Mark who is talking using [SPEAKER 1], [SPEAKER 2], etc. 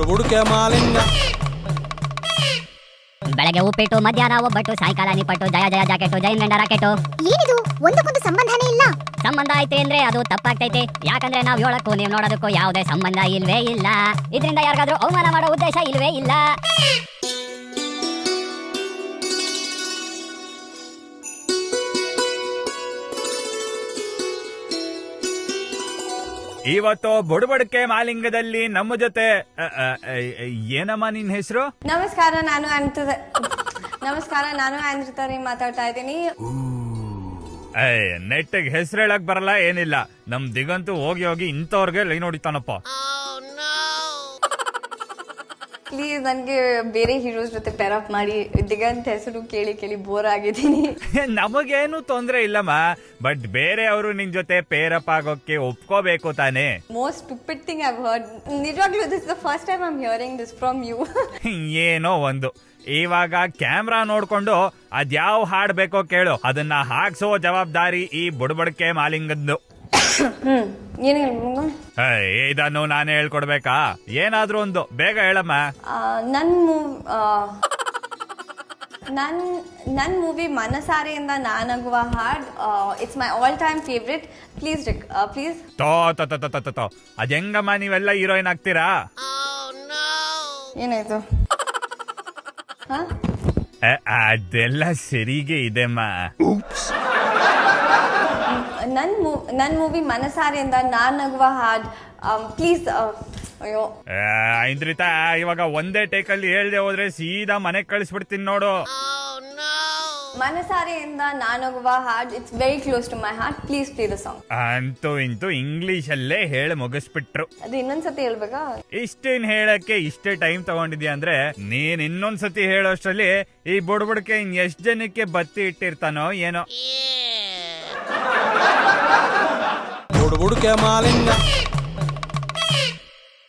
[SPEAKER 1] ಬುಡುಬುಡುಕೆ ಮಾಲಿಂಗ.
[SPEAKER 2] ಬೆಳಗ್ಗೆ ಉಪ್ಪಿಟ್ಟು, ಮಧ್ಯಾಹ್ನ ಒಬ್ಬಟ್ಟು, ಸಾಯಂಕಾಲ ನಿಪ್ಪಟ್ಟು, ಜಯ ಜಯ ಜಾಕೆಟು, ಜೈನ್ ರಾಕೆಟು.
[SPEAKER 3] ಏನಿದು? ಒಂದಕ್ಕೊಂದು ಸಂಬಂಧನೇ ಇಲ್ಲ.
[SPEAKER 2] ಸಂಬಂಧ ಐತೆ ಅಂದ್ರೆ ಅದು ತಪ್ಪಾಗ್ತೈತೆ. ಯಾಕಂದ್ರೆ ನಾವ್ ಹೇಳಕ್ಕೂ ನೀವ್ ನೋಡೋದಕ್ಕೂ ಯಾವುದೇ ಸಂಬಂಧ ಇಲ್ವೇ ಇಲ್ಲ. ಇದರಿಂದ ಯಾರಿಗಾದ್ರೂ ಅವಮಾನ ಮಾಡೋ ಉದ್ದೇಶ ಇಲ್ವೇ ಇಲ್ಲ.
[SPEAKER 4] ಇವತ್ತು ಬುಡಬಡಿಕೆ ಮಾಲಿಂಗದಲ್ಲಿ ನಮ್ಮ ಜೊತೆ ಏನಮ್ಮ ನಿನ್ ಹೆಸರು?
[SPEAKER 5] ನಮಸ್ಕಾರ, ನಾನು ಆಂದ್ರಿತಾ ಮಾತಾಡ್ತಾ ಇದ್ದೀನಿ.
[SPEAKER 4] ನೆಟ್ಟಿಗೆ ಹೆಸರು ಹೇಳಕ್ ಬರಲ್ಲ, ಏನಿಲ್ಲ. ನಮ್ ದಿಗಂತೂ ಹೋಗಿ ಹೋಗಿ ಇಂಥವ್ರಿಗೆ ಲೈನ್ ಹೊಡಿತಾನಪ್ಪ.
[SPEAKER 5] ಪ್ಲೀಸ್ ನನ್ಗೆ ಬೇರೆ ಹೀರೋಸ್ ಜೊತೆ ಪೇರ್ ಅಪ್ ಮಾಡಿ. ದಿಗಂತ್ ಹೆಸರು ಕೇಳಿ ಕೇಳಿ ಬೋರ್ ಆಗಿದ್ದೀನಿ.
[SPEAKER 4] ನಮಗೇನು ತೊಂದ್ರೆ ಇಲ್ಲಮ್ಮ, ಬಟ್ ಬೇರೆ ಅವರು ನಿನ್ ಜೊತೆ ಪೇರ್ ಅಪ್ ಆಗೋಕೆ ಒಪ್ಕೋಬೇಕು ತಾನೆ.
[SPEAKER 5] Most stupid thing I heard. ನಿಜವಾಗ್ಲೂ this the first time I am hearing this from you.
[SPEAKER 4] ಏನೋ ಒಂದು. ಇವಾಗ ಕ್ಯಾಮ್ರಾ ನೋಡ್ಕೊಂಡು ಅದ್ಯಾವ ಹಾಡ್ ಬೇಕೋ ಕೇಳು, ಅದನ್ನ ಹಾಕ್ಸೋ ಜವಾಬ್ದಾರಿ ಈ ಬುಡಬಡಿಕೆ ಮಾಲಿಂಗದ್ದು. ಇದನ್ನು ನಾನೇ ಹೇಳ್ಕೊಡ್ಬೇಕಾ? ಏನಾದ್ರೂ ಒಂದು ಬೇಗ ಹೇಳಮ್ಮ.
[SPEAKER 5] ನನ್ ಮೂವಿ ಮನಸಾರೆಯಿಂದ ನಾನಗುವ ಹಾಡ್, it's my all time favourite. Please please.
[SPEAKER 4] ಅದ್ ಹೆಂಗಮ್ಮ ನೀವೆಲ್ಲ ಹೀರೋಯಿನ್ ಆಗ್ತೀರಾ?
[SPEAKER 5] ಏನಾಯ್ತು?
[SPEAKER 4] ಅದೆಲ್ಲ ಸರಿಗೆ ಇದೆಮ್ಮ.
[SPEAKER 5] ನನ್ ಮೂವಿ ಮನಸಾರೆಯಿಂದ ನಾನಗುವ ಹಾಡ್, ಪ್ಲೀಸ್. ಅಯ್ಯೋ
[SPEAKER 4] ಐಂದ್ರಿತಾ, ಇವಾಗ ಒಂದೇ ಟೇಕಲ್ಲಿ ಹೇಳ್ದೆ ಹೋದ್ರೆ ಸೀದಾ ಮನೆಗ್ ಕಳಿಸ್ಬಿಡ್ತೀನಿ ನೋಡು.
[SPEAKER 5] ಮನಸಾರೆಯಿಂದ ನಾನಗುವ ಹಾಡ್, it's very close to my heart. Please play the song.
[SPEAKER 4] ಅಂತೂ ಇಂತೂ ಇಂಗ್ಲಿಷ್ ಅಲ್ಲೇ ಹೇಳಿ ಮುಗಿಸ್ಬಿಟ್ರು.
[SPEAKER 5] ಅದು ಇನ್ನೊಂದ್ಸತಿ ಹೇಳ್ಬೇಕಾ?
[SPEAKER 4] ಇಷ್ಟೇನ್ ಹೇಳಕ್ಕೆ ಇಷ್ಟೇ ಟೈಮ್ ತಗೊಂಡಿದ್ಯಾ ಅಂದ್ರೆ, ನೀನ್ ಇನ್ನೊಂದ್ಸತಿ ಹೇಳೋಷ್ಟ್ರಲ್ಲಿ ಈ ಬುಡಬುಡಕೆ ಇನ್ ಎಷ್ಟ್ ಜನಕ್ಕೆ ಬತ್ತಿ ಇಟ್ಟಿರ್ತಾನೋ ಏನೋ.
[SPEAKER 1] ಬುಡುಬುಡುಕೆ ಮಾಲಿಂಗ.